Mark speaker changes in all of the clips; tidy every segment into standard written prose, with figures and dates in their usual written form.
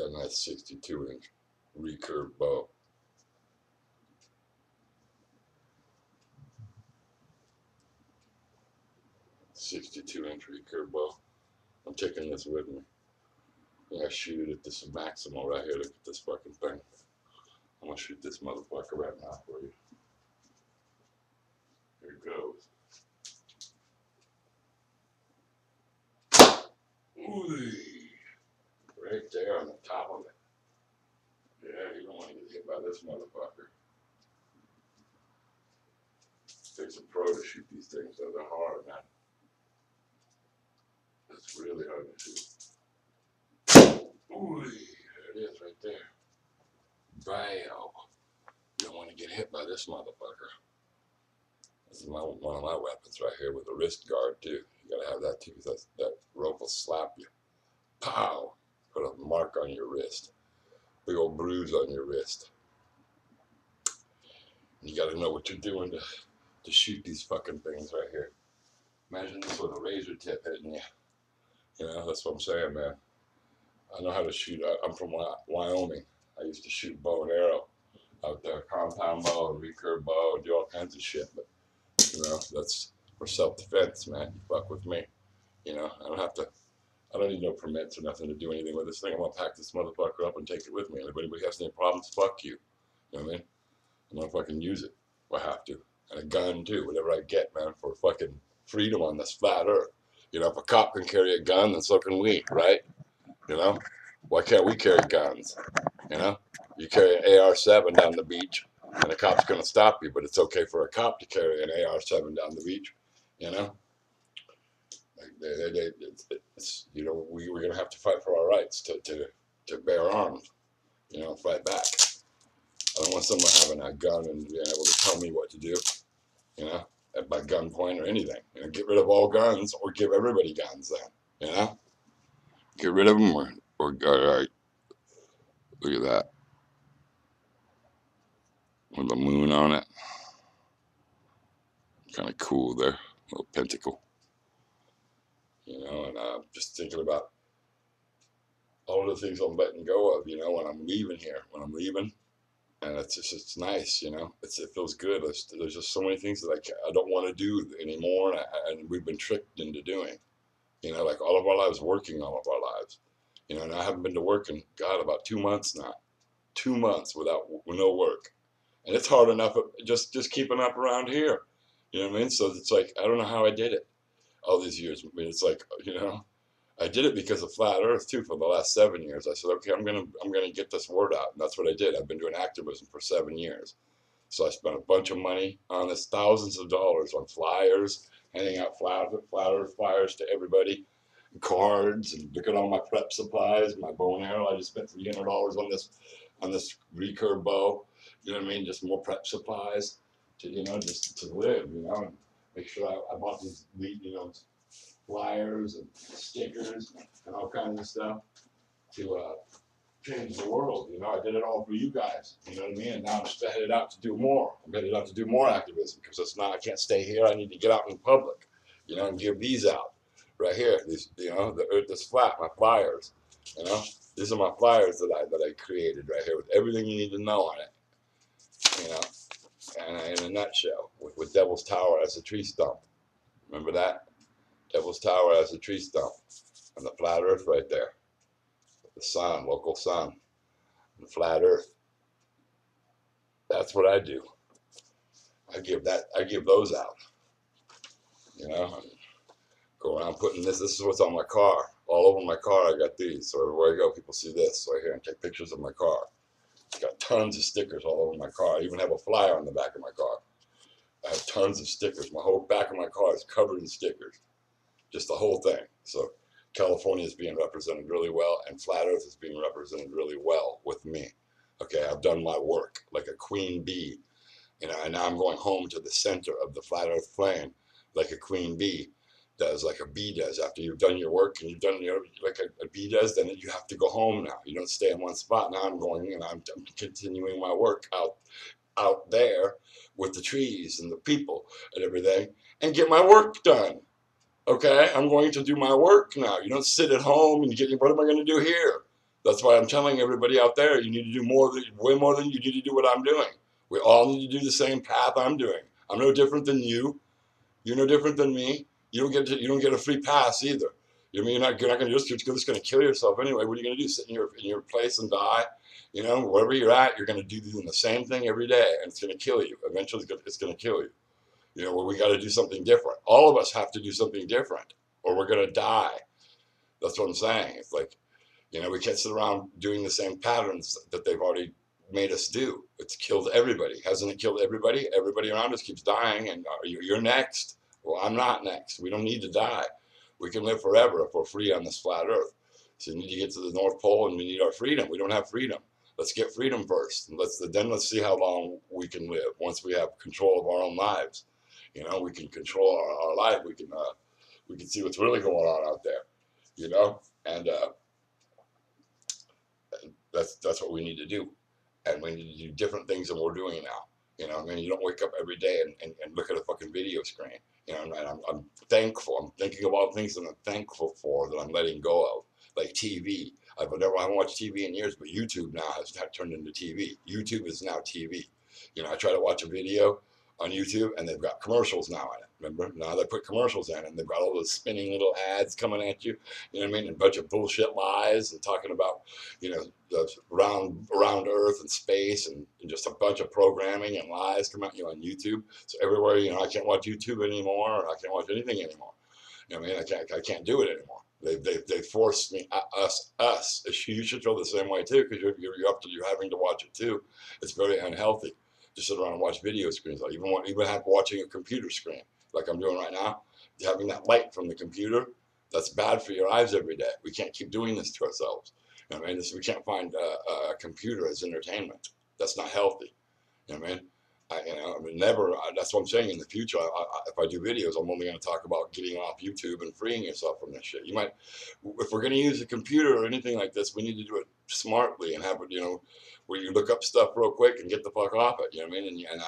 Speaker 1: a nice 62-inch recurve bow. .62-inch recurve bow. I'm taking this with me. Yeah, I shoot it at this maximal right here. Look at this fucking thing. I'm gonna shoot this motherfucker right now for you. Here it goes. Ooh, right there on the top of it. Yeah, you don't want to get hit by this motherfucker. It takes a pro to shoot these things, though. They're hard, man. It's really hard to shoot. Ooh, there it is right there. Bam. You don't want to get hit by this motherfucker. This is one of my weapons right here with a wrist guard, too. You gotta have that, too, because that rope will slap you. Pow! Put a mark on your wrist. Big old bruise on your wrist. You gotta know what you're doing to shoot these fucking things right here. Imagine this with a razor tip hitting you. You know, that's what I'm saying, man. I know how to shoot. I'm from Wyoming. I used to shoot bow and arrow out there, compound bow and recurve bow, and do all kinds of shit. But you know, that's for self-defense, man. You fuck with me. You know, I don't need no permits or nothing to do anything with this thing. I'm gonna pack this motherfucker up and take it with me. And if anybody has any problems, fuck you. You know what I mean? I'm gonna fucking use it if I have to. And a gun too, whatever I get, man, for fucking freedom on this flat earth. You know, if a cop can carry a gun, then so can we, right? You know? Why can't we carry guns? You know? You carry an AR-7 down the beach, and the cop's gonna stop you, but it's okay for a cop to carry an AR-7 down the beach, you know? It's, you know, we're gonna have to fight for our rights to bear arms, you know, fight back. I don't want someone having a gun and being able to tell me what to do, you know, by gunpoint or anything. You know, get rid of all guns or give everybody guns then, you know? Get rid of them or all right. Look at that. With the moon on it. Kind of cool there. Little pentacle. You know, and I'm just thinking about all the things I'm letting go of, you know, when I'm leaving here, and it's nice, you know, it feels good. There's just so many things that I don't want to do anymore, and we've been tricked into doing, you know, like all of our lives, working all of our lives, you know, and I haven't been to work in, God, about 2 months now, 2 months with no work, and it's hard enough just keeping up around here, you know what I mean? So it's like, I don't know how I did it all these years. I mean, it's like, you know, I did it because of flat Earth too. For the last 7 years, I said, okay, I'm gonna get this word out, and that's what I did. I've been doing activism for 7 years, so I spent a bunch of money on this, thousands of dollars on flyers, handing out flat Earth flyers to everybody, and cards, and look at all my prep supplies, my bow and arrow. I just spent $300 on this recurve bow. You know what I mean? Just more prep supplies to, you know, just to live, you know, and make sure I bought these, you know, flyers and stickers and all kinds of stuff to change the world. You know, I did it all for you guys. You know what I mean? And now I'm just headed out to do more. I'm headed out to do more activism because it's not. I can't stay here. I need to get out in public. You know, and give these out right here. These, you know, the Earth is flat. My flyers. You know, these are my flyers that I created right here with everything you need to know on it. You know, and in a nutshell, with Devil's Tower as a tree stump. Remember that? Devil's Tower as a tree stump, and the flat Earth right there. The sun, local sun, the flat Earth. That's what I do. I give those out. You know, and go around putting this. This is what's on my car. All over my car, I got these. So everywhere I go, people see this. So I here and take pictures of my car. It's got tons of stickers all over my car. I even have a flyer on the back of my car. I have tons of stickers. My whole back of my car is covered in stickers. Just the whole thing. So California is being represented really well, and Flat Earth is being represented really well with me. Okay, I've done my work like a queen bee, you know, and now I'm going home to the center of the Flat Earth flame like a queen bee does, like a bee does. After you've done your work and you've done your, like a bee does, then you have to go home now. You don't stay in one spot. Now I'm going, and I'm continuing my work out there with the trees and the people and everything, and get my work done. Okay, I'm going to do my work now. You don't sit at home and get, what am I going to do here? That's why I'm telling everybody out there, you need to do more, way more than you need to do what I'm doing. We all need to do the same path I'm doing. I'm no different than you. You're no different than me. You don't get a free pass either. You know, I mean, you're not going to you're just going to kill yourself anyway. What are you going to do? Sit in your place and die? You know, wherever you're at, you're going to do the same thing every day, and it's going to kill you. Eventually, it's going to kill you. You know, well, we got to do something different. All of us have to do something different, or we're going to die. That's what I'm saying. It's like, you know, we can't sit around doing the same patterns that they've already made us do. It's killed everybody. Hasn't it killed everybody? Everybody around us keeps dying, and you're next. Well, I'm not next. We don't need to die. We can live forever if we're free on this flat earth. So we need to get to the North Pole, and we need our freedom. We don't have freedom. Let's get freedom first. And let's see how long we can live once we have control of our own lives. You know, we can control our life. We can see what's really going on out there. You know, and that's what we need to do, and we need to do different things than we're doing now. You know, I mean, you don't wake up every day and look at a fucking video screen. You know, and I'm thankful. I'm thinking about things that I'm thankful for that I'm letting go of, like TV. I haven't watched TV in years, but YouTube now has turned into TV. YouTube is now TV. You know, I try to watch a video on YouTube, and they've got commercials now in it. Remember? Now they put commercials in, and they've got all those spinning little ads coming at you. You know what I mean? And a bunch of bullshit lies and talking about, you know, the around Earth and space, and just a bunch of programming and lies come out, you know, on YouTube. So everywhere, you know, I can't watch YouTube anymore, or I can't watch anything anymore. You know what I mean? I can't do it anymore. They forced me, us. You should feel the same way too, because you're having to watch it too. It's very unhealthy to sit around and watch video screens. Like even have watching a computer screen, like I'm doing right now, having that light from the computer, that's bad for your eyes every day. We can't keep doing this to ourselves. You know what I mean? We can't find a computer as entertainment. That's not healthy. You know what I mean? I mean, never. That's what I'm saying. In the future, if I do videos, I'm only going to talk about getting off YouTube and freeing yourself from this shit. You might, if we're going to use a computer or anything like this, we need to do it smartly and have it, you know, where you look up stuff real quick and get the fuck off it. You know what I mean? And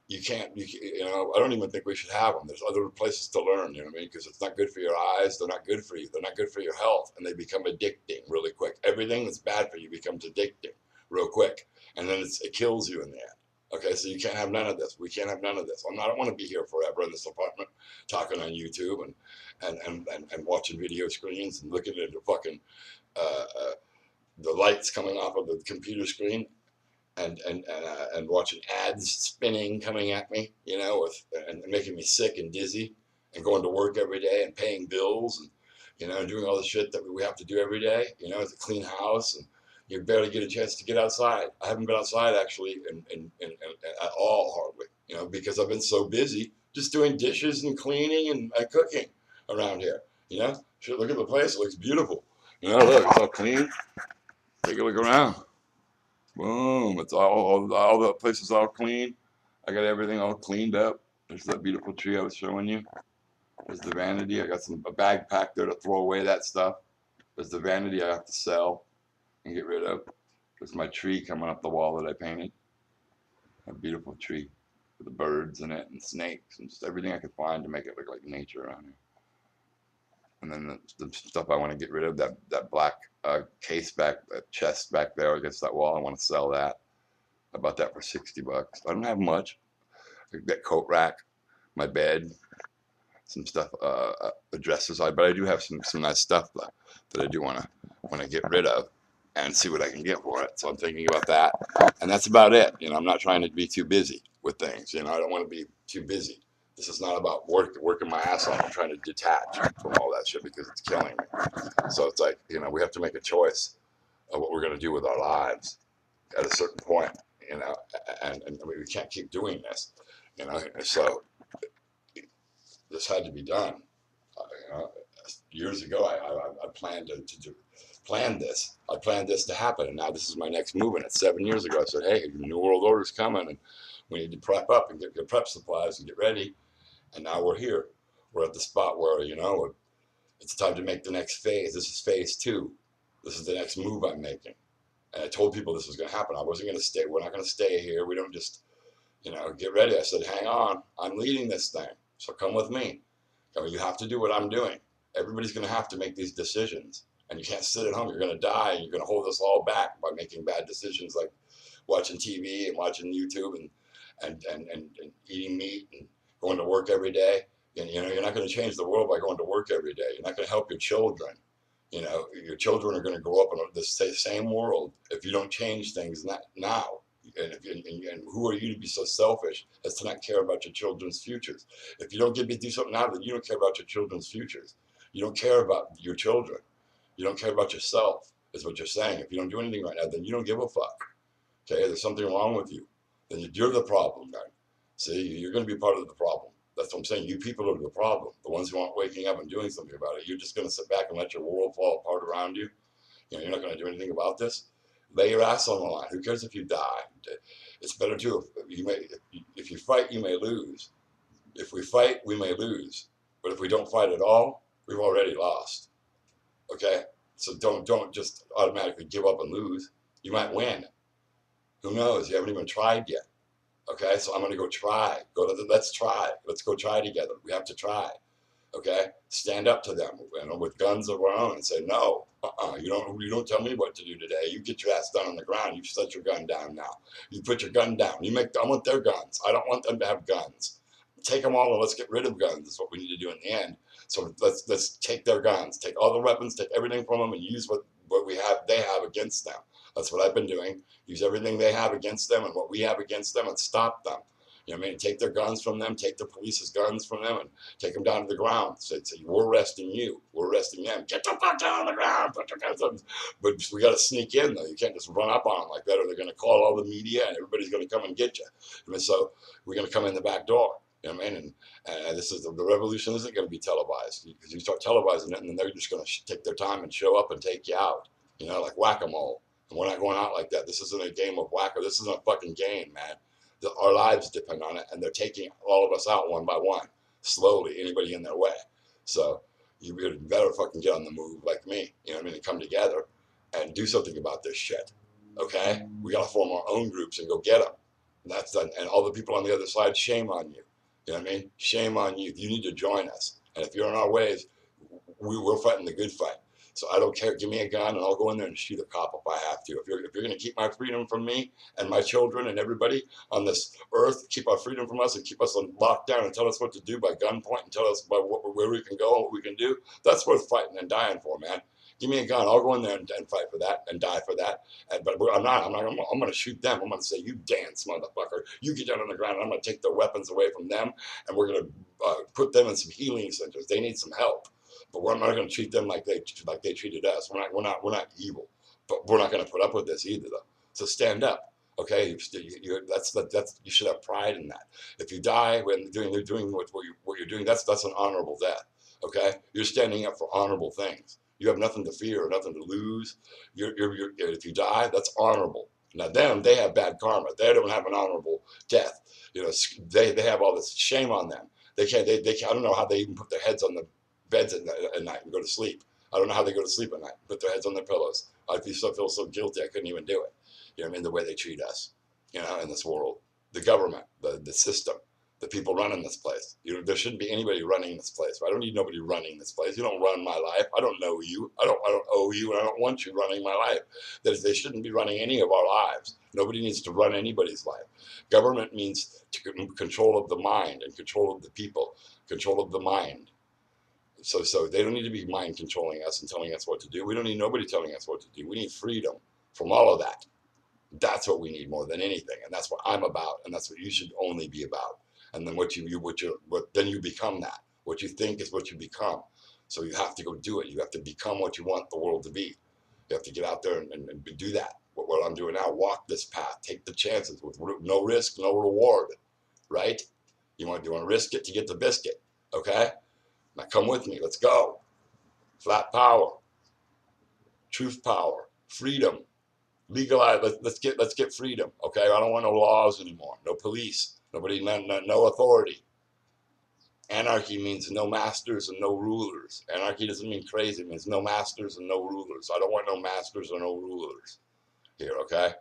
Speaker 1: you can't, you know, I don't even think we should have them. There's other places to learn, you know what I mean? Because it's not good for your eyes. They're not good for you. They're not good for your health. And they become addicting really quick. Everything that's bad for you becomes addicting real quick. And then it kills you in the end. Okay, so you can't have none of this. We can't have none of this. I don't want to be here forever in this apartment talking on YouTube and watching video screens and looking at the fucking the lights coming off of the computer screen and watching ads spinning coming at me, you know, and making me sick and dizzy, and going to work every day and paying bills, and you know, doing all the shit that we have to do every day, you know, to clean house, and you barely get a chance to get outside. I haven't been outside actually at all hardly, you know, because I've been so busy just doing dishes and cleaning and cooking around here, you know. Shit, look at the place; it looks beautiful. You know, look, it's all clean. Take a look around. Boom! It's all the places all clean. I got everything all cleaned up. There's that beautiful tree I was showing you. There's the vanity. I got a bag packed there to throw away that stuff. There's the vanity I have to sell and get rid of. There's my tree coming up the wall that I painted. A beautiful tree with the birds in it and snakes and just everything I could find to make it look like nature around here. And then the stuff I want to get rid of, that black case back, that chest back there against that wall, I want to sell that. I bought that for $60. I don't have much. That coat rack, my bed, some stuff, dresses. But I do have some nice stuff that I do want to get rid of and see what I can get for it. So I'm thinking about that, and that's about it. You know, I'm not trying to be too busy with things. You know, I don't want to be too busy. This is not about working my ass off. I'm trying to detach from all that shit because it's killing me. So it's like, you know, we have to make a choice of what we're going to do with our lives at a certain point. You know, and I mean, we can't keep doing this. You know, so this had to be done. You know, years ago, I planned plan this. I planned this to happen, and now this is my next move. And it's 7 years ago. I said, "Hey, the New World Order's coming, and we need to prep up and get prep supplies and get ready." And now we're here. We're at the spot where, you know, it's time to make the next phase. This is phase 2. This is the next move I'm making. And I told people this was going to happen. I wasn't going to stay. We're not going to stay here. We don't just, you know, get ready. I said, hang on. I'm leading this thing. So come with me. I mean, you have to do what I'm doing. Everybody's going to have to make these decisions. And you can't sit at home. You're going to die, and you're going to hold us all back by making bad decisions like watching TV and watching YouTube and eating meat and going to work every day. And you're not going to change the world by going to work every day. You're not going to help your children. Your children are going to grow up in this same world if you don't change things now. And who are you to be so selfish as to not care about your children's futures? If you don't do something now, then you don't care about your children's futures. You don't care about your children. You don't care about yourself, is what you're saying. If you don't do anything right now, then you don't give a fuck. Okay, there's something wrong with you. Then you're the problem, guy. See, you're going to be part of the problem. That's what I'm saying. You people are the problem. The ones who aren't waking up and doing something about it. You're just going to sit back and let your world fall apart around you. You're not going to do anything about this. Lay your ass on the line. Who cares if you die? It's better to, if you fight, you may lose. If we fight, we may lose. But if we don't fight at all, we've already lost. Okay? So don't just automatically give up and lose. You might win. Who knows? You haven't even tried yet. Okay? So I'm going to go try. Let's try. Let's go try together. We have to try. Okay? Stand up to them, with guns of our own and say, no, you don't tell me what to do today. You get your ass down on the ground. You set your gun down now. You put your gun down. I want their guns. I don't want them to have guns. Take them all and let's get rid of guns is what we need to do in the end. So let's take their guns, take all the weapons, take everything from them and use what they have against them. That's what I've been doing. Use everything they have against them and what we have against them and stop them. You know what I mean? Take their guns from them, take the police's guns from them, and take them down to the ground. Say, we're arresting you. We're arresting them. Get the fuck down on the ground. Put your guns on. But we got to sneak in, though. You can't just run up on them like that, or they're going to call all the media, and everybody's going to come and get you. So we're going to come in the back door. You know what I mean? And this is the revolution isn't going to be televised. Because you start televising it, and then they're just going to take their time and show up and take you out. Like whack-a-mole. And we're not going out like that. This isn't a game of whack-a. This isn't a fucking game, man. Our lives depend on it, and they're taking all of us out one by one, slowly, anybody in their way. So you better fucking get on the move like me, and come together and do something about this shit, okay? We got to form our own groups and go get them. And all the people on the other side, shame on you. You know what I mean? Shame on you. You need to join us. And if you're in our ways, we're fighting the good fight. So I don't care. Give me a gun, and I'll go in there and shoot a cop if I have to. If you're going to keep my freedom from me and my children and everybody on this earth, keep our freedom from us and keep us on lockdown and tell us what to do by gunpoint and tell us where we can go and what we can do, that's worth fighting and dying for, man. Give me a gun. I'll go in there and fight for that and die for that. But I'm going to shoot them. I'm going to say, you dance, motherfucker. You get down on the ground, and I'm going to take their weapons away from them, and we're going to put them in some healing centers. They need some help. But we're not going to treat them like they treated us. We're not evil, but we're not going to put up with this either, though. So stand up, okay? You should have pride in that. If you die when doing what you're doing, that's an honorable death, okay? You're standing up for honorable things. You have nothing to fear or nothing to lose. If you die, that's honorable. Now they have bad karma. They don't have an honorable death. They have all this shame on them. They can't. I don't know how they even put their heads on the beds at night and go to sleep. I don't know how they go to sleep at night. Put their heads on their pillows. I feel so guilty I couldn't even do it. The way they treat us, in this world. The government, the system, the people running this place. There shouldn't be anybody running this place. I don't need nobody running this place. You don't run my life. I don't know you. I don't owe you, and I don't want you running my life. They shouldn't be running any of our lives. Nobody needs to run anybody's life. Government means control of the mind and control of the people, control of the mind. So they don't need to be mind controlling us and telling us what to do. We don't need nobody telling us what to do. We need freedom from all of that. That's what we need more than anything, and that's what I'm about, and that's what you should only be about. And then then you become that. What you think is what you become. So you have to go do it. You have to become what you want the world to be. You have to get out there and do that. What I'm doing now, walk this path, take the chances with no risk, no reward, right? You want to risk it to get the biscuit, okay? Now come with me. Let's go. Flat power, truth power, freedom, legalize. Let's get freedom. Okay. I don't want no laws anymore. No police. Nobody. No authority. Anarchy means no masters and no rulers. Anarchy doesn't mean crazy. It means no masters and no rulers. I don't want no masters or no rulers here. Okay.